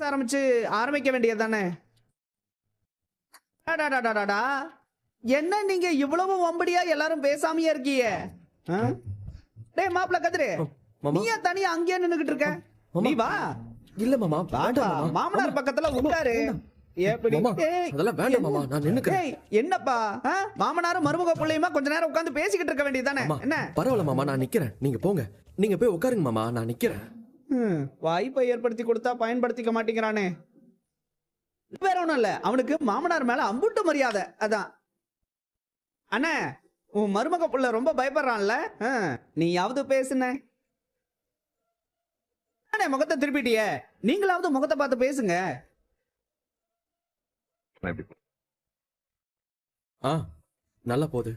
ஆரம்பிச்சு ஆரம்பிக்க வேண்டியது தானே. என்ன நீங்க இவ்வளவு வம்படியா எல்லாரும் பேசாமையே இருக்கீங்க? டேய் மாப்ள கதிரு, மாமா நீயா தனியா அங்கேயே நின்னுகிட்டு இருக்க? நீ வா. இல்ல மாமா வாப்பா, வேண்டாம் மாமா. மாமனார் பக்கத்துல உட்காரு. எப்படி? மாமா ஏய், அதெல்லாம் வேண்டாம் மாமா, நான் நின்னுக்கிறேன். ஏய், என்னப்பா மாமனாரும் மருமக பிள்ளையுமா கொஞ்ச நேரம் உட்கார்ந்து பேசிக்கிட்டு இருக்க வேண்டியது தானே? மாமா, என்ன பரவாயில்ல மாமா, நான் நிக்கிறேன். நீங்க போங்க, நீங்க போய் உட்காருங்க மாமா, நான் நிக்கிறேன். வாய்ப்பை ஏற்படுத்தி கொடுத்தா பயன்படுத்திக்க மாட்டேங்கிறானே. வேற ஒண்ணும் இல்ல, அவனுக்கு மாமனார் மேல அம்புட்டு மரியாதை. அதான் அண்ணே, உன் மருமக புள்ள ரொம்ப பயப்படுறான்ல, நீயாவது பேசுன. அண்ணே, முகத்தை திருப்பிட்டியே, நீங்களாவது முகத்தை பார்த்து பேசுங்க. ஆ நல்லா போகுது.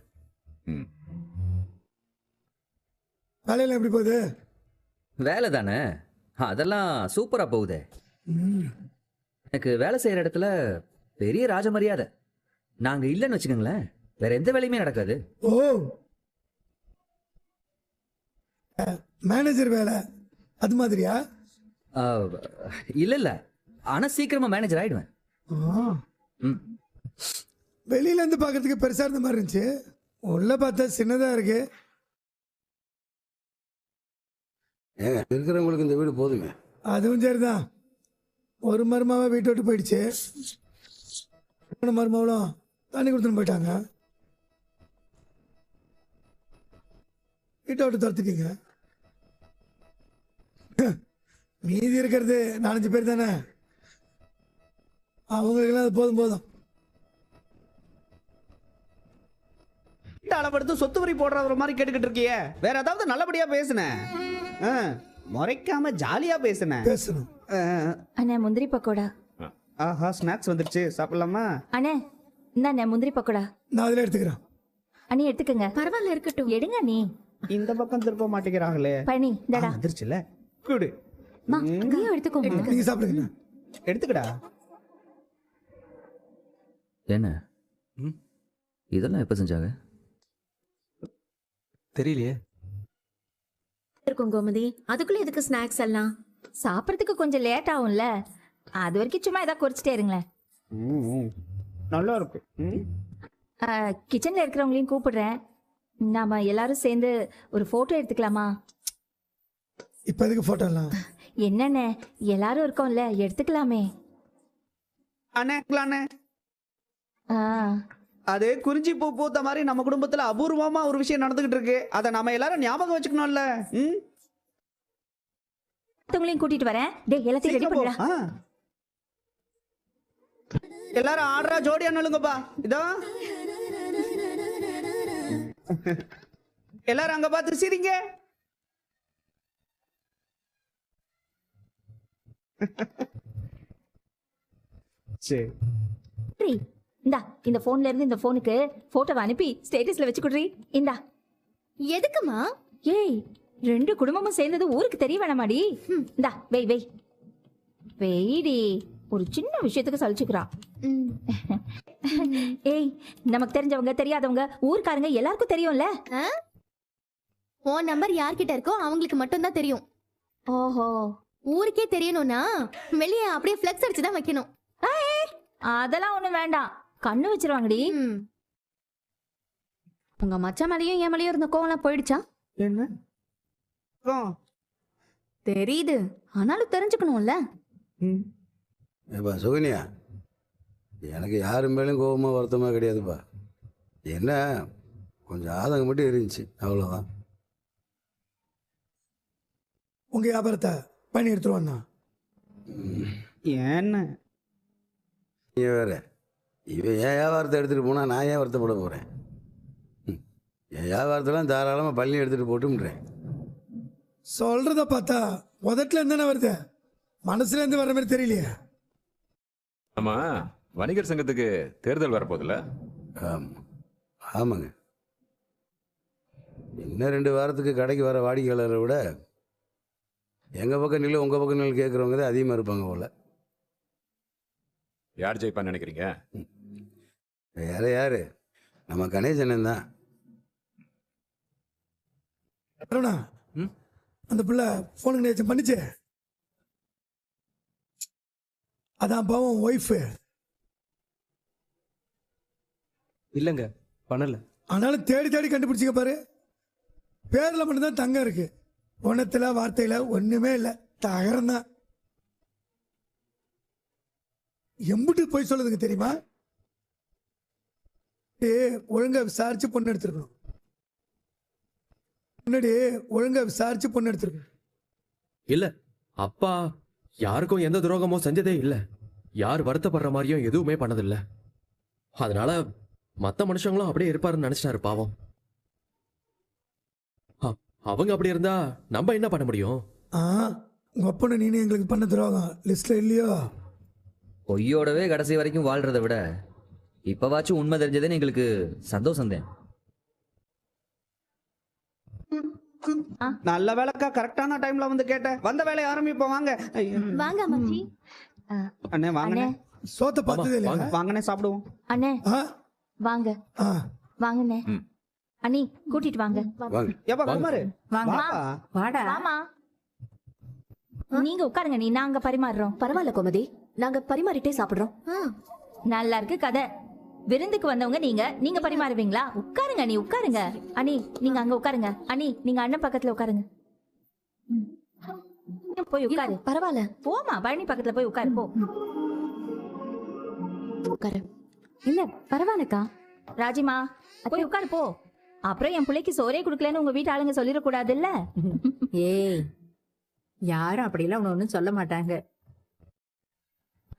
வேலையில எப்படி போகுது? வேலை தானே, அதெல்லாம் சூப்பரா போகுதே. எனக்கு வேலை செய்யற இடத்துல பெரிய ராஜமரியாதை. நாங்க இல்லைன்னு வச்சுக்கோங்களேன், வேற எந்த வேலையுமே நடக்காது. ஓ, மேனேஜர் வேலை அது மாதிரியா? ஆ, இல்ல இல்ல, ஆனா சீக்கிரமா மேனேஜர் ஆயிடுவேன். ம். வெளியில இருந்து பார்க்கறதுக்கு பெருசா இருந்த மாதிரி இருந்துச்சு, உள்ள பார்த்தா சின்னதா இருக்கு. ஏங்க இருக்கிறவங்களுக்கு இந்த வீடு போதுங்க. அதுவும் சரிதான். ஒரு மருமாவை வீட்டை விட்டு போயிடுச்சு, மருமாவளும் தண்ணி கொடுத்துன்னு போயிட்டாங்க. வீட்டை விட்டு துரத்துட்டீங்க. மீதி இருக்கிறது 4-5 பேர் தானே, அவங்களுக்கெல்லாம் அது போதும் போதும். அளவெடுத்து சொத்து வரி போடுற மாதிரி கேட்டுக்கிட்டு இருக்கியே, வேற ஏதாவது நல்லபடியா பேசுன. முறைக்காம ஜாலியா பேசுன. பேசணும். அண்ணே முந்திரி பக்கோடா. ஆஹா, ஸ்நாக்ஸ் வந்துருச்சு, சாப்பிடலாமா? அண்ணே இந்தாண்ணே முந்திரி பக்கோடா. நான் அதில் எடுத்துக்கிறேன். அண்ணி எடுத்துக்கங்க. பரவாயில்ல இருக்கட்டும், எடுங்க நீ. இந்த பக்கம் திருப்ப மாட்டேங்கிறாங்களே. பழனி இந்தடா. வந்துருச்சுல, குடு. நீயும் எடுத்துக்கோங்க. நீங்க சாப்பிடுங்க. எடுத்துக்கடா. என்ன இதெல்லாம் எப்ப செஞ்சாங்க தெரியலையே. இருக்கும் கோமதி, அதுக்குள்ள எதுக்கு ஸ்நாக்ஸ் எல்லாம்? சாப்பிட்றதுக்கு கொஞ்சம் லேட் ஆகும்ல, அது வரைக்கும் சும்மா ஏதாவது குறிச்சிட்டே இருங்களேன். நல்லா இருக்கு. கிச்சன்ல இருக்கிறவங்களையும் கூப்பிடுறேன், நாம எல்லாரும் சேர்ந்து ஒரு போட்டோ எடுத்துக்கலாமா? இப்போ எதுக்கு போட்டோ எல்லாம்? என்னண்ணே, எல்லாரும் இருக்கோம்ல, எடுத்துக்கலாமே. அண்ணே, ஆ, அது குறிஞ்சி பூ பூத்த மாதிரி நம்ம குடும்பத்துல அபூர்வமா ஒரு விஷயம் நடந்துகிட்டு இருக்கு. அதை நாம எல்லாரும் ஞாபகம் வச்சுக்கணும்ல. மத்தவங்களையும் கூட்டிட்டு வரேன். டேய் எல்லாத்தையும் ரெடி சீக்கிரம் போ. பண்ணுடா. எல்லாரும் ஆடுறா ஜோடியா நழுங்கப்பா. இதோ எல்லாரும் அங்க பார்த்து சிரிங்க. சரி, இந்தா இந்த போன்ல இருந்து இந்த போனுக்கு போட்டோவை அனுப்பி ஸ்டேட்டஸ்ல வச்சு குடுறி. இந்தா. எதுக்குமா? ஏய், 2 குடும்பமும் சேர்ந்தது ஊருக்கு தெரிய வேணாமாடி. இந்தா வெய் வெய் வெய்டி, ஒரு சின்ன விஷயத்துக்கு சலிச்சுக்கிறா. ஏய், நமக்கு தெரிஞ்சவங்க தெரியாதவங்க ஊர்க்காரங்க எல்லாருக்கும் தெரியும்ல. உன் நம்பர் யார்கிட்ட இருக்கோ அவங்களுக்கு மட்டும் தான் தெரியும். ஓஹோ, ஊருக்கே தெரியணும்னா வெளியே அப்படியே ஃப்ளெக்ஸ் அடிச்சு தான் வைக்கணும். அதெல்லாம் ஒண்ணும் வேண்டாம், கண்ணு வச்சிருவாங்கடி. உங்க மச்சான் மேலயும் என் மேலயும் இருந்த கோவம்லாம் போயிடுச்சா? என்ன தெரியுது, ஆனாலும் தெரிஞ்சுக்கணும்ல. ஏப்பா சுகன்யா, எனக்கு யாரு மேலும் கோபமாக வருத்தமாக கிடையாதுப்பா. என்ன கொஞ்சம் ஆதங்கம் மட்டும் இருந்துச்சு, அவ்வளோதான். உங்க வியாபாரத்தை பண்ணி எடுத்துருவாண்ணா. என்ன நீ வேற, இவன் என் வியாபாரத்தை எடுத்துகிட்டு போனால் நான் ஏன் வருத்தப்பட போகிறேன்? என் வியாபாரத்தெல்லாம் தாராளமாக பள்ளி எடுத்துகிட்டு போட்டுன்றேன். சொல்றத பார்த்தா உதட்டுல இருந்து தானே வருது, மனசுல இருந்து வர்ற மாதிரி தெரியலையே. ஆமா, வணிகர் சங்கத்துக்கு தேர்தல் வரப்போதில்ல? ஆமாங்க. இன்னும் 2 வாரத்துக்கு கடைக்கு வர வாடிக்கையாளரை விட எங்கள் பக்கம் நில்லு உங்கள் பக்கம் நில்லு கேட்குறவங்க தான் அதிகமாக இருப்பாங்க போல. யார் ஜெயிப்பான்னு நினைக்கிறீங்க? வேற யாரு, நம்ம கணேசன் தான். அந்த பிள்ளை போனுக்கு நேச்சம் பண்ணிச்சு. அதான் பாவம் ஒய்ஃபு. இல்லைங்க பண்ணல. ஆனாலும் தேடி தேடி கண்டுபிடிச்சிக்க பாரு. பேரில் மட்டும்தான் தங்கம் இருக்கு, குணத்தில் வார்த்தையில் ஒன்றுமே இல்லை, தகரம் தான். எம்புட்டு போய் சொல்லுதுங்க தெரியுமா? ஒழுங்கா விசாரிச்சு பொண்ணு எடுத்துருக்கணும். முன்னாடி ஒழுங்கா விசாரிச்சு பொண்ணு எடுத்துருக்கணும். இல்ல அப்பா யாருக்கும் எந்த துரோகமோ செஞ்சதே இல்ல. யார் வருத்தப்படுற மாதிரியும் எதுவுமே பண்ணதில்ல. அதனால மத்த மனுஷங்களும் அப்படியே இருப்பாருன்னு நினைச்சிட்டாரு பாவம். அவங்க அப்படி இருந்தா நம்ம என்ன பண்ண முடியும்? உங்க அப்பனு நீனு எங்களுக்கு பண்ண துரோகம் லிஸ்ட்ல இல்லையோ? பொய்யோடவே கடைசி வரைக்கும் வாழ்றதை விட இப்பவாச்சும் உண்மை தெரிஞ்சதுன்னு எங்களுக்கு சந்தோஷம் தான். நல்ல வேலைக்கா, கரெக்டான டைம்ல வந்து கேட்டேன். வந்த வேலையை ஆரம்பிப்போம் வாங்க. ஐயோ. வாங்க அம்மாச்சி. அண்ணே வாங்கண்ணே. சோத்தை பார்த்ததே இல்லையா? வாங்கண்ணே சாப்பிடுவோம். அண்ணே ஆ வாங்க ஆ வாங்கண்ணே. அண்ணி கூட்டிட்டு வாங்க. வாங்க. ஏப்பா குமாரு வாங்க. வாப்பா. வாடா. வாமா. நீங்க உட்காருங்க, நீ நாங்க பரிமாறுறோம். பரவாயில்ல கோமதி, நாங்க பரிமாறிட்டே சாப்பிடுறோம். நல்லா இருக்கு கதை. விருந்துக்கு வந்தவங்க நீங்க நீங்க பரிமாறுவீங்களா? உட்காருங்க, நீ உட்காருங்க. அண்ணி நீங்க அங்க உட்காருங்க. அண்ணி நீங்க அண்ணன் பக்கத்துல உட்காருங்க. போய் உட்காரு. பரவாயில்ல, போமா, பழனி பக்கத்துல போய் உட்காரு போ. உட்காரு. இல்ல பரவாயில்லக்கா. ராஜிமா போய் உட்காரு போ. அப்புறம் என் பிள்ளைக்கு சோறே குடுக்கலன்னு உங்க வீட்டு ஆளுங்க சொல்லிடக்கூடாது இல்ல? ஏய், யாரும் அப்படிலாம் ஒன்னும் சொல்ல மாட்டாங்க.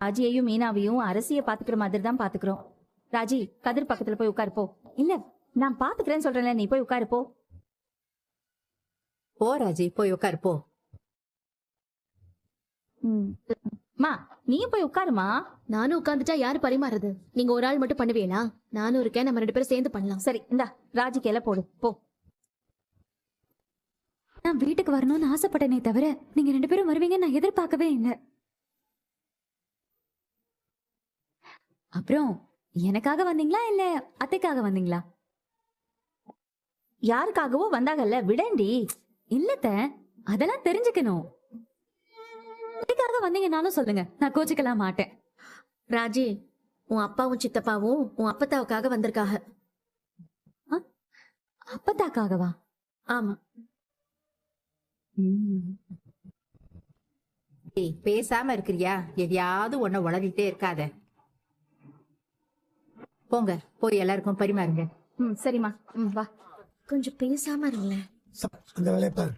ராஜியையும் மீனாவையும் அரசிய பாத்துக்கிற மாதிரி தான் பாத்துக்கிறோம். ராஜி கதிர் பக்கத்துல போய் உட்காரு போ. இல்ல நான் பாத்துக்கிறேன்னு சொல்றேன்ல, நீ போய் உட்காரு போ. போ ராஜி, போய் உட்காரு போ. மா நீயும் போய் உட்காருமா. நானும் உட்காந்துட்டா யாரு பரிமாறுறது? நீங்க ஒரு ஆள் மட்டும் பண்ணுவீங்களா? நானும் இருக்கேன், நம்ம 2 பேரும் சேர்ந்து பண்ணலாம். சரி இந்தா ராஜிக்கு எல்லாம் போடு போ. நான் வீட்டுக்கு வரணும்னு ஆசைப்பட்டனே தவிர நீங்க 2 பேரும் வருவீங்க நான் எதிர்பார்க்கவே இல்லை. அப்புறம் எனக்காக வந்தீங்களா இல்ல அத்தைக்காக வந்தீங்களா? யாருக்காகவோ வந்தாங்கல்ல, விடண்டி. இல்லத்த, அதெல்லாம் தெரிஞ்சுக்கணும். அத்தைக்காக வந்தீங்கன்னாலும் சொல்லுங்க, நான் கோச்சிக்கலாம் மாட்டேன். ராஜி, உன் அப்பாவும் சித்தப்பாவும் உன் அப்பத்தாவுக்காக வந்திருக்காக. அப்பத்தாக்காகவா? ஆமா. ஏய், பேசாம இருக்கிறியா? எதையாவது ஒன்ன உளறிட்டே இருக்காத. போங்க, போய் எல்லாருக்கும் பரிமாறுங்க. சரிம்மா வா. கொஞ்சம் பேசாம இருங்களேன். அந்த வேலையை பாரு.